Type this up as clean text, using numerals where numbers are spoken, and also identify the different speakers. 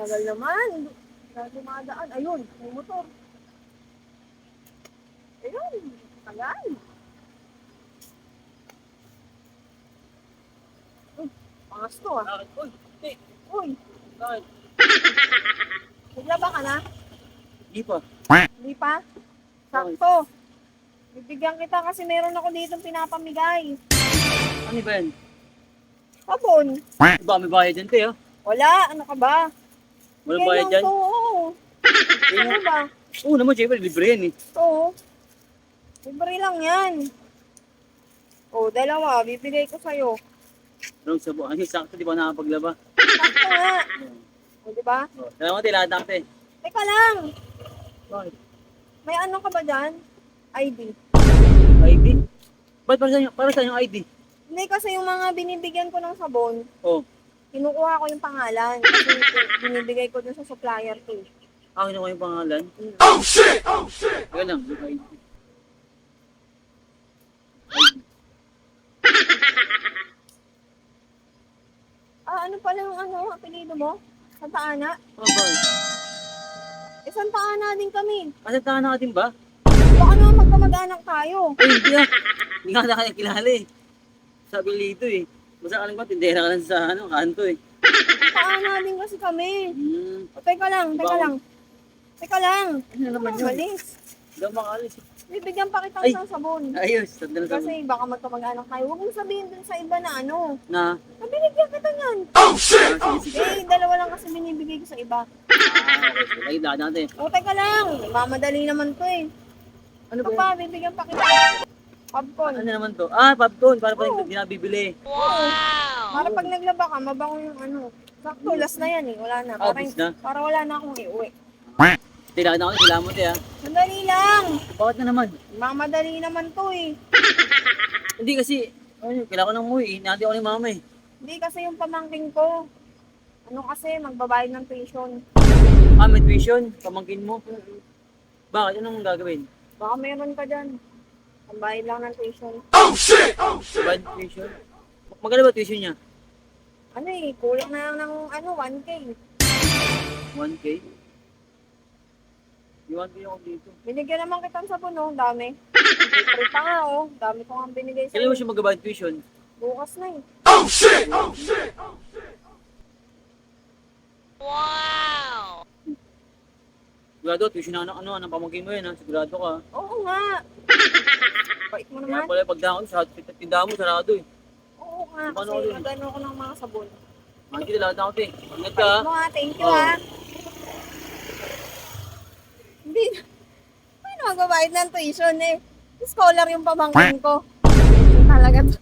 Speaker 1: Tagal naman. Dumadaan. Ayun, may motor. Ayun, tagal. Uy, pangas to ah.
Speaker 2: Bakit? Uy, hindi.
Speaker 1: Uy,
Speaker 2: Bakit?
Speaker 1: naglaba ka na?
Speaker 2: Hindi pa.
Speaker 1: Hindi pa? Sakto. Bibigyan kita kasi meron ako dito pinapamigay.
Speaker 2: Ano ba yan?
Speaker 1: Sabon.
Speaker 2: Iba may bayad dyan, te, oh.
Speaker 1: Wala, ano ka ba?
Speaker 2: Walang
Speaker 1: Bigay
Speaker 2: bayad
Speaker 1: lang
Speaker 2: dyan?
Speaker 1: to, oo. Ano ba?
Speaker 2: Oo naman, syempre, libre yan, eh.
Speaker 1: Oo. Libre lang yan. O, dalawa, bibigay ko sa'yo.
Speaker 2: Anong sabo? Ano, sakto, di ba nakapaglaba?
Speaker 1: Sakto nga. O, di ba?
Speaker 2: Oh, salamat, te, lahat ng te.
Speaker 1: Teka lang.
Speaker 2: Bakit?
Speaker 1: May ano ka ba dyan? ID.
Speaker 2: ID? Ba't para saan yung ID?
Speaker 1: Hindi kasi yung mga binibigyan ko ng sabon,
Speaker 2: Oh,
Speaker 1: kinukuha ko yung pangalan. Kasi binibigay ko dun sa supplier ko.
Speaker 2: akin ako yung pangalan.
Speaker 1: Mm.
Speaker 2: Kaya lang, yung ID.
Speaker 1: Ah, ano pala yung apelido mo? Santa Ana?
Speaker 2: Oh, bakit?
Speaker 1: Eh, Santa Ana din kami.
Speaker 2: Kasabtahan natin ba?
Speaker 1: Baka naman magkamag-anak tayo.
Speaker 2: Ay, hindi ah. Hindi nga na kilala eh. Sabi dito eh. Basta alam ko, tindera ka lang sa kanto eh.
Speaker 1: Santa Ana din kasi kami. O, teka lang, teka lang. Teka lang.
Speaker 2: Ano naman yun?
Speaker 1: Malis.
Speaker 2: Hindi ako makalis eh.
Speaker 1: Bibigyan pa kita
Speaker 2: Ay.
Speaker 1: ng sabon.
Speaker 2: Ayos, sandali sa
Speaker 1: Kasi baka magkamag-anak tayo. Huwag mong sabihin dun sa iba na ano.
Speaker 2: na.
Speaker 1: Nabinigyan kita niyan.
Speaker 2: Ah, sige, sige.
Speaker 1: Eh, dalawa lang kasi binibigay ko sa iba.
Speaker 2: Okay, sige. Ay, lahat natin.
Speaker 1: O, teka lang. Mamadali naman to eh.
Speaker 2: Ano
Speaker 1: Ito
Speaker 2: ba
Speaker 1: pa,
Speaker 2: yan?
Speaker 1: bibigyan pa kita. Popcorn.
Speaker 2: Ano naman to? Ah, popcorn. Para pa
Speaker 1: Oo.
Speaker 2: hindi nabibili.
Speaker 1: Para pag naglaba ka, mabango yung ano. Sakto, last na yan eh. Wala na.
Speaker 2: Ah,
Speaker 1: Para,
Speaker 2: bis na?
Speaker 1: para wala na akong iuwi.
Speaker 2: Kailangan ako, kailangan mo te ah.
Speaker 1: Sandali lang.
Speaker 2: Bakit na naman?
Speaker 1: Mamadali naman to eh.
Speaker 2: Hindi kasi, ano, kailangan ko nang umuwi. Hinahati ako ni mama eh.
Speaker 1: Hindi kasi yung pamangking ko. Ano kasi, magbabayad ng tuition.
Speaker 2: Ah, may tuition. Pamangkin mo. Bakit? Anong gagawin?
Speaker 1: Baka meron ka dyan. Pambayad lang ng tuition.
Speaker 2: Bad tuition? Magkano ba tuition niya?
Speaker 1: Ano eh, kulang na lang ng 1K.
Speaker 2: 1K? Iwan ko yung dito.
Speaker 1: Binigyan naman kitang sabon, oh. Dami. Free pa nga, oh. Dami ko nga binigay
Speaker 2: Kailan mo
Speaker 1: sa'yo.
Speaker 2: siya magbabayad tuition?
Speaker 1: Bukas na eh.
Speaker 2: Sigurado, tuition na anong pamangkin mo yan ha. Sigurado ka.
Speaker 1: Oo nga. Bait mo
Speaker 2: Kaya
Speaker 1: naman.
Speaker 2: pala pagdaan ko, tindahan mo, sarado eh.
Speaker 1: Oo nga,
Speaker 2: Paano
Speaker 1: kasi
Speaker 2: ulit?
Speaker 1: nagano ko ng mga sabon.
Speaker 2: Mahal kita lahat ako te. Ingat ka ha.
Speaker 1: Bait mo nga, thank you
Speaker 2: Oo.
Speaker 1: ha. Hindi na. Paano magbabayad ng tuition eh? Scholar yung pamangkin ko. Ito talaga to.